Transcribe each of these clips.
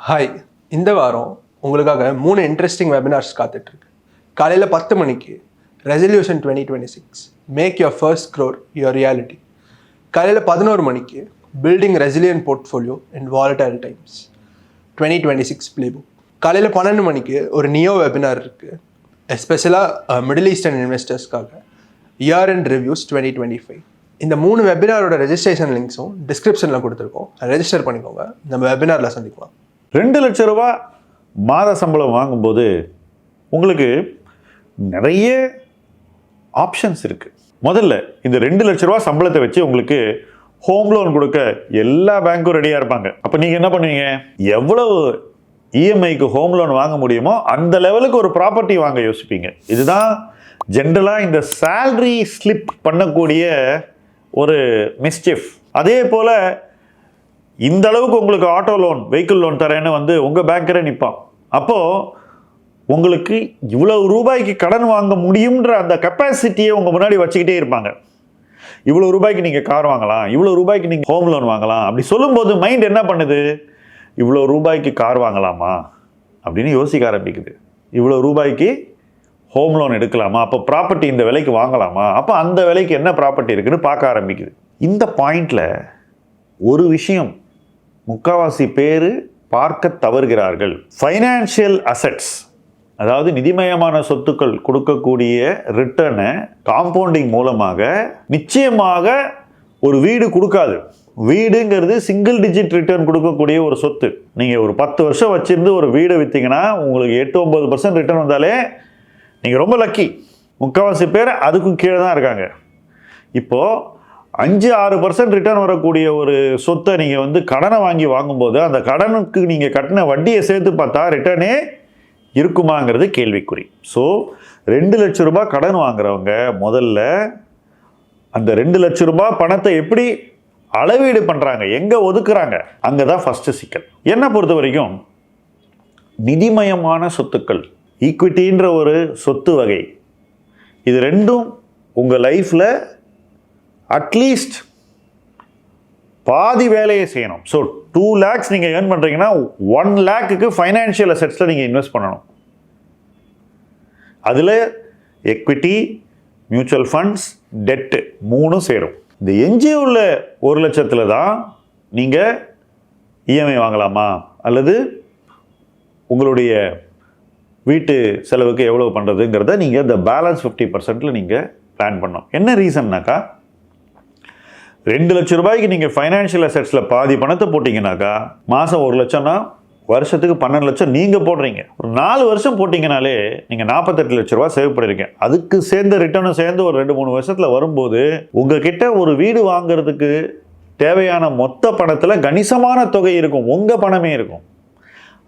Hi, இந்த வாரம் உங்களுக்காக 3 இன்ட்ரெஸ்டிங் வெபினார்ஸ் காத்துட்ருக்கு. காலையில் 10 மணிக்கு resolution 2026 make your first crore your reality. காலையில் 11 மணிக்கு building resilient portfolio in volatile times 2026 playbook. காலையில் 12 மணிக்கு ஒரு நியோ வெபினார் இருக்குது, எஸ்பெஷலாக மிடில் ஈஸ்டர்ன் இன்வெஸ்டர்ஸ்க்காக இயர் அண்ட் ரிவ்யூஸ் 2025. இந்த 3 வெபினாரோட ரெஜிஸ்ட்ரேஷன் லிங்க்ஸும் டிஸ்கிரிப்ஷனில் கொடுத்துருக்கோம், ரெஜிஸ்டர் பண்ணிக்கோங்க. நம்ம வெபினாரில் சந்திக்கலாம். 2 லட்ச ரூபா மாத சம்பளம் வாங்கும்போது உங்களுக்கு நிறைய ஆப்ஷன்ஸ் இருக்குது. முதல்ல இந்த 2 லட்ச ரூபா சம்பளத்தை வச்சு உங்களுக்கு ஹோம் லோன் கொடுக்க எல்லா பேங்க்கும் ரெடியாக இருப்பாங்க. அப்போ நீங்கள் என்ன பண்ணுவீங்க? எவ்வளவு இஎம்ஐக்கு ஹோம் லோன் வாங்க முடியுமோ அந்த லெவலுக்கு ஒரு ப்ராப்பர்ட்டி வாங்க யோசிப்பீங்க. இதுதான் ஜென்ரலாக இந்த சேல்ரி ஸ்லிப் பண்ணக்கூடிய ஒரு மிஸ்chief. அதே போல் இந்த அளவுக்கு உங்களுக்கு ஆட்டோ லோன், வெஹிக்கிள் லோன் தரேன்னு உங்கள் பேங்கரே நிற்பான். அப்போது உங்களுக்கு இவ்வளவு ரூபாய்க்கு கடன் வாங்க முடியுன்ற அந்த கெப்பாசிட்டியை உங்கள் முன்னாடி வச்சுக்கிட்டே இருப்பாங்க. இவ்வளோ ரூபாய்க்கு நீங்கள் கார் வாங்கலாம், இவ்வளோ ரூபாய்க்கு நீங்கள் ஹோம் லோன் வாங்கலாம் அப்படி சொல்லும்போது மைண்ட் என்ன பண்ணுது? இவ்வளோ ரூபாய்க்கு கார் வாங்கலாமா அப்படின்னு யோசிக்க ஆரம்பிக்குது. இவ்வளோ ரூபாய்க்கு ஹோம் லோன் எடுக்கலாமா, அப்போ ப்ராப்பர்ட்டி இந்த விலைக்கு வாங்கலாமா, அப்போ அந்த விலைக்கு என்ன ப்ராப்பர்ட்டி இருக்குன்னு பார்க்க ஆரம்பிக்குது. இந்த பாயிண்டில் ஒரு விஷயம் முக்காவாசி பேர் பார்க்க தவறுகிறார்கள். ஃபைனான்ஷியல் அசெட்ஸ், அதாவது நிதிமயமான சொத்துக்கள் கொடுக்கக்கூடிய ரிட்டர்னை காம்பவுண்டிங் மூலமாக நிச்சயமாக ஒரு வீடு கொடுக்காது. வீடுங்கிறது சிங்கிள் டிஜிட் ரிட்டர்ன் கொடுக்கக்கூடிய ஒரு சொத்து. நீங்கள் ஒரு 10 வருஷம் வச்சுருந்து ஒரு வீடை விற்றீங்கன்னா உங்களுக்கு 8-9% ரிட்டர்ன் வந்தாலே நீங்கள் ரொம்ப லக்கி. முக்கால்வாசி பேர் அதுக்கும் கீழே தான் இருக்காங்க. இப்போது 5-6% ரிட்டர்ன் வரக்கூடிய ஒரு சொத்தை நீங்கள் கடனை வாங்கும்போது அந்த கடனுக்கு நீங்கள் கட்டின வட்டியை சேர்த்து பார்த்தா ரிட்டர்னே இருக்குமாங்கிறது கேள்விக்குறி. ஸோ 2 லட்ச ரூபாய் கடன் வாங்குறவங்க முதல்ல அந்த 2 லட்ச ரூபாய் பணத்தை எப்படி அளவீடு பண்ணுறாங்க, எங்கே ஒதுக்குறாங்க, அங்கே தான் ஃபஸ்ட்டு சிக்கல். என்னை பொறுத்த வரைக்கும் நிதிமயமான சொத்துக்கள், ஈக்விட்டின்ற ஒரு சொத்து வகை, இது ரெண்டும் உங்கள் லைஃப்பில் அட்லீஸ்ட் பாதி வேலையை செய்யணும். ஸோ 2 lakhs நீங்கள் ஏர்ன் பண்ணுறீங்கன்னா 1 lakhக்கு ஃபைனான்ஷியல் அசெட்ஸில் நீங்கள் இன்வெஸ்ட் பண்ணணும். அதில் எக்விட்டி, மியூச்சுவல் ஃபண்ட்ஸ், டெட்டு 3 சேரும். இந்த எஞ்சிய உள்ள 1 லட்சத்தில் தான் நீங்கள் இஎம்ஐ வாங்கலாமா அல்லது உங்களுடைய வீட்டு செலவுக்கு எவ்வளோ பண்ணுறதுங்கிறத நீங்கள் இந்த பேலன்ஸ் 50%ல் நீங்கள் பிளான் பண்ணணும். என்ன ரீசன்னாக்கா 2 லட்ச ரூபாய்க்கு நீங்கள் ஃபைனான்ஷியல் அசெட்ஸில் பாதி பணத்தை போட்டிங்கனாக்கா மாதம் 1 லட்சம்னா வருஷத்துக்கு 12 லட்சம் நீங்கள் போடுறீங்க. ஒரு 4 வருஷம் போட்டிங்கனாலே நீங்கள் 48 லட்ச ரூபா சேவ் பண்ணிருக்கீங்க. அதுக்கு சேர்ந்த ரிட்டர்னும் சேர்ந்து ஒரு 2-3 வருஷத்தில் வரும்போது உங்ககிட்ட ஒரு வீடு வாங்குறதுக்கு தேவையான மொத்த பணத்தில் கணிசமான தொகை இருக்கும், உங்கள் பணமே இருக்கும்.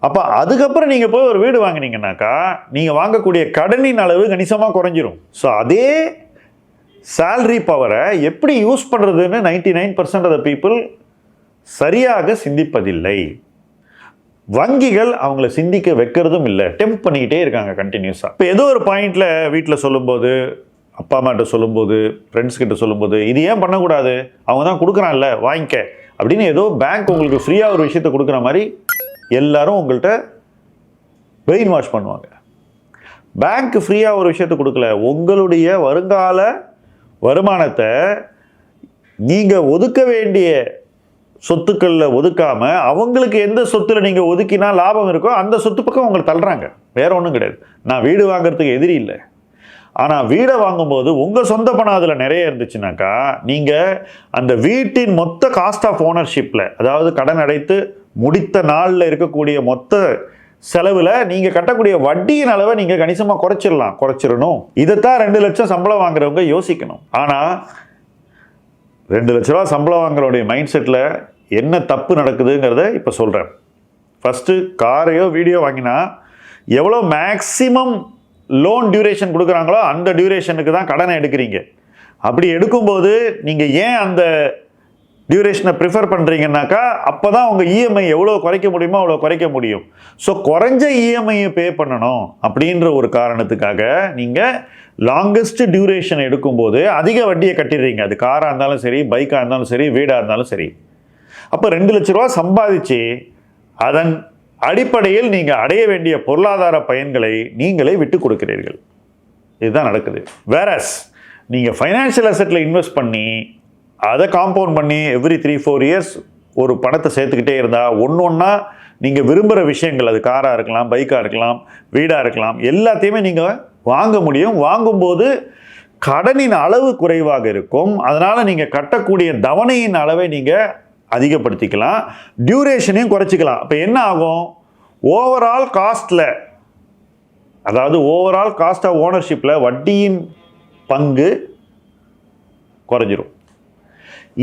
அப்போ அதுக்கப்புறம் நீங்கள் போய் ஒரு வீடு வாங்கினீங்கன்னாக்கா நீங்கள் வாங்கக்கூடிய கடனின் அளவு கணிசமாக குறைஞ்சிரும். ஸோ அதே சேல்ரி பவரை எப்படி யூஸ் பண்ணுறதுன்னு 99% ஆஃப் த பீப்புள் சரியாக சிந்திப்பதில்லை. வங்கிகள் அவங்கள சிந்திக்க வைக்கிறதும் இல்லை, டெம்ப் பண்ணிக்கிட்டே இருக்காங்க கண்டினியூஸாக. இப்போ ஏதோ ஒரு பாயிண்டில் வீட்டில் சொல்லும்போது, அப்பா அம்மாட்ட சொல்லும்போது, ஃப்ரெண்ட்ஸ் கிட்ட சொல்லும்போது, இது ஏன் பண்ணக்கூடாது, அவங்க தான் கொடுக்குறான்ல வாங்கிக்க அப்படின்னு ஏதோ பேங்க் உங்களுக்கு ஃப்ரீயாக ஒரு விஷயத்தை கொடுக்குற மாதிரி எல்லாரும் உங்கள்கிட்ட பிரெயின் வாஷ் பண்ணுவாங்க. பேங்க் ஃப்ரீயாக ஒரு விஷயத்தை கொடுக்கல, உங்களுடைய வருங்கால வருமானத்தை நீங்கள் ஒதுக்க வேண்டிய சொத்துக்களில் ஒதுக்காமல் அவங்களுக்கு எந்த சொத்தில் நீங்கள் ஒதுக்கினா லாபம் இருக்கோ அந்த சொத்து பக்கம் உங்களை தள்ளுறாங்க. வேற ஒன்றும் கிடையாது. நான் வீடு வாங்குறதுக்கு எதிரி இல்லை, ஆனால் வீடை வாங்கும்போது உங்கள் சொந்த பணம் அதில் நிறைய இருந்துச்சுனாக்கா நீங்கள் அந்த வீட்டின் மொத்த காஸ்ட் ஆஃப் ஓனர்ஷிப்பில், அதாவது கடன் அடைத்து முடித்த நாளில் இருக்கக்கூடிய மொத்த செலவில் நீங்கள் கட்டக்கூடிய வட்டியின் அளவை நீங்கள் கணிசமாக குறைச்சிடணும். இதைத்தான் 2 லட்சம் சம்பளம் வாங்குறவங்க யோசிக்கணும். ஆனால் 2 லட்ச ரூபா சம்பளம் வாங்குறவங்களுடைய மைண்ட் செட்டில் என்ன தப்பு நடக்குதுங்கிறத இப்போ சொல்கிறேன். ஃபஸ்ட்டு காரையோ வீடியோ வாங்கினா எவ்வளோ மேக்ஸிமம் லோன் டியூரேஷன் கொடுக்குறாங்களோ அந்த டியூரேஷனுக்கு தான் கடனை எடுக்கிறீங்க. அப்படி எடுக்கும்போது நீங்கள் ஏன் அந்த டியூரேஷனை ப்ரிஃபர் பண்ணுறீங்கன்னாக்கா அப்போ தான் உங்கள் இஎம்ஐ எவ்வளோ குறைக்க முடியுமோ அவ்வளோ குறைக்க முடியும். ஸோ குறைஞ்ச இஎம்ஐயை பே பண்ணணும் அப்படின்ற ஒரு காரணத்துக்காக நீங்கள் லாங்கஸ்ட் டியூரேஷன் எடுக்கும்போது அதிக வட்டியை கட்டிடுறீங்க. அது காராக இருந்தாலும் சரி, பைக்காக இருந்தாலும் சரி, வீடாக இருந்தாலும் சரி. அப்போ 2 லட்ச ரூபா சம்பாதிச்சு அதன் அடிப்படையில் நீங்கள் அடைய வேண்டிய பொருளாதார பயன்களை நீங்களே விட்டு கொடுக்கிறீர்கள். இதுதான் நடக்குது. வேறஸ் நீங்கள் ஃபைனான்ஷியல் அசெட்டில் இன்வெஸ்ட் பண்ணி அதை காம்பவுண்ட் பண்ணி எவ்ரி 3-4 இயர்ஸ் ஒரு பணத்தை சேர்த்துக்கிட்டே இருந்தால் ஒன்றா நீங்கள் விரும்புகிற விஷயங்கள், அது காராக இருக்கலாம், பைக்காக இருக்கலாம், வீடாக இருக்கலாம், எல்லாத்தையுமே நீங்கள் வாங்க முடியும். வாங்கும்போது கடனின் அளவு குறைவாக இருக்கும். அதனால் நீங்கள் கட்டக்கூடிய தவணையின் அளவை நீங்கள் அதிகப்படுத்திக்கலாம், டியூரேஷனையும் குறைச்சிக்கலாம். அப்போ என்ன ஆகும்? ஓவரால் காஸ்டில், அதாவது ஓவரால் காஸ்ட் ஆஃப் ஓனர்ஷிப்பில் வட்டியின் பங்கு குறைஞ்சிரும்.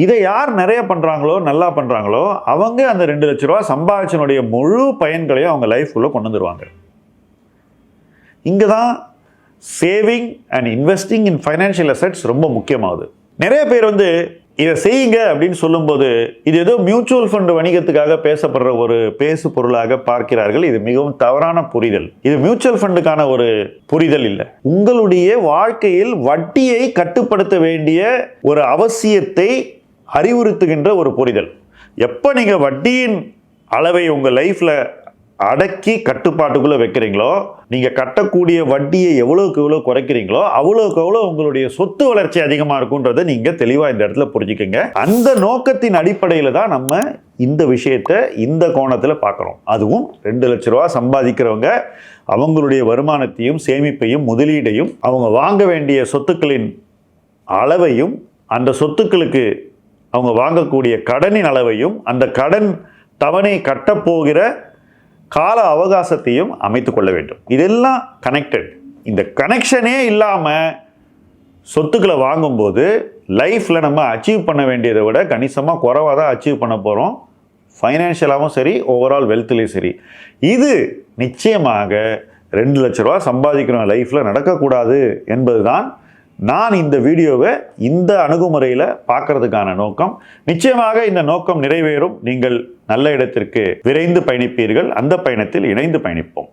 இதை யார் நிறைய பண்ணுறாங்களோ, நல்லா பண்ணுறாங்களோ, அவங்க அந்த 2 லட்ச ரூபா சம்பாதிச்சனுடைய முழு பயன்களையும் அவங்க லைஃப்குள்ளே கொண்டு வந்துடுவாங்க. இங்கே தான் saving and investing in financial assets ரொம்ப முக்கியமாகுது. நிறைய பேர் இதை செய்யுங்க அப்படின்னு சொல்லும்போது இது ஏதோ மியூச்சுவல் ஃபண்ட் வணிகத்துக்காக பேசப்படுற ஒரு பேசு பொருளாக பார்க்கிறார்கள். இது மிகவும் தவறான புரிதல். இது மியூச்சுவல் ஃபண்டுக்கான ஒரு புரிதல் இல்லை. உங்களுடைய வாழ்க்கையில் வட்டியை கட்டுப்படுத்த வேண்டிய ஒரு அவசியத்தை அறிவுறுத்துகின்ற ஒரு புரிதல். எப்போ நீங்கள் வட்டியின் அளவை உங்கள் லைஃப்பில் அடக்கி கட்டுப்பாட்டுக்குள்ளே வைக்கிறீங்களோ, நீங்கள் கட்டக்கூடிய வட்டியை எவ்வளோக்கு எவ்வளோ குறைக்கிறீங்களோ அவ்வளோக்கு எவ்வளோ உங்களுடைய சொத்து வளர்ச்சி அதிகமாக இருக்குன்றதை நீங்கள் தெளிவாக இந்த இடத்துல புரிஞ்சுக்கங்க. அந்த நோக்கத்தின் அடிப்படையில் தான் நம்ம இந்த விஷயத்தை இந்த கோணத்தில் பார்க்குறோம். அதுவும் 2 லட்ச ரூபா சம்பாதிக்கிறவங்க அவங்களுடைய வருமானத்தையும் சேமிப்பையும் முதலீடையும் அவங்க வாங்க வேண்டிய சொத்துக்களின் அளவையும் அந்த சொத்துக்களுக்கு அவங்க வாங்கக்கூடிய கடனின் அளவையும் அந்த கடன் தவணை கட்டப்போகிற கால அவகாசத்தையும் அமைத்து கொள்ள வேண்டும். இதெல்லாம் கனெக்டட். இந்த கனெக்ஷனே இல்லாமல் சொத்துக்களை வாங்கும்போது லைஃப்பில் நம்ம அச்சீவ் பண்ண வேண்டியதை விட கணிசமாக குறைவாக தான் அச்சீவ் பண்ண போகிறோம். ஃபைனான்ஷியலாகவும் சரி, ஓவரால் வெல்த்லேயும் சரி. இது நிச்சயமாக 2 லட்ச ரூபா சம்பாதிக்கிற லைஃப்பில் நடக்கக்கூடாது என்பது தான் நான் இந்த வீடியோவை இந்த அணுகுமுறையில் பார்க்கறதுக்கான நோக்கம். நிச்சயமாக இந்த நோக்கம் நிறைவேறும். நீங்கள் நல்ல இடத்திற்கு விரைந்து பயணிப்பீர்கள். அந்த பயணத்தில் இணைந்து பயணிப்போம்.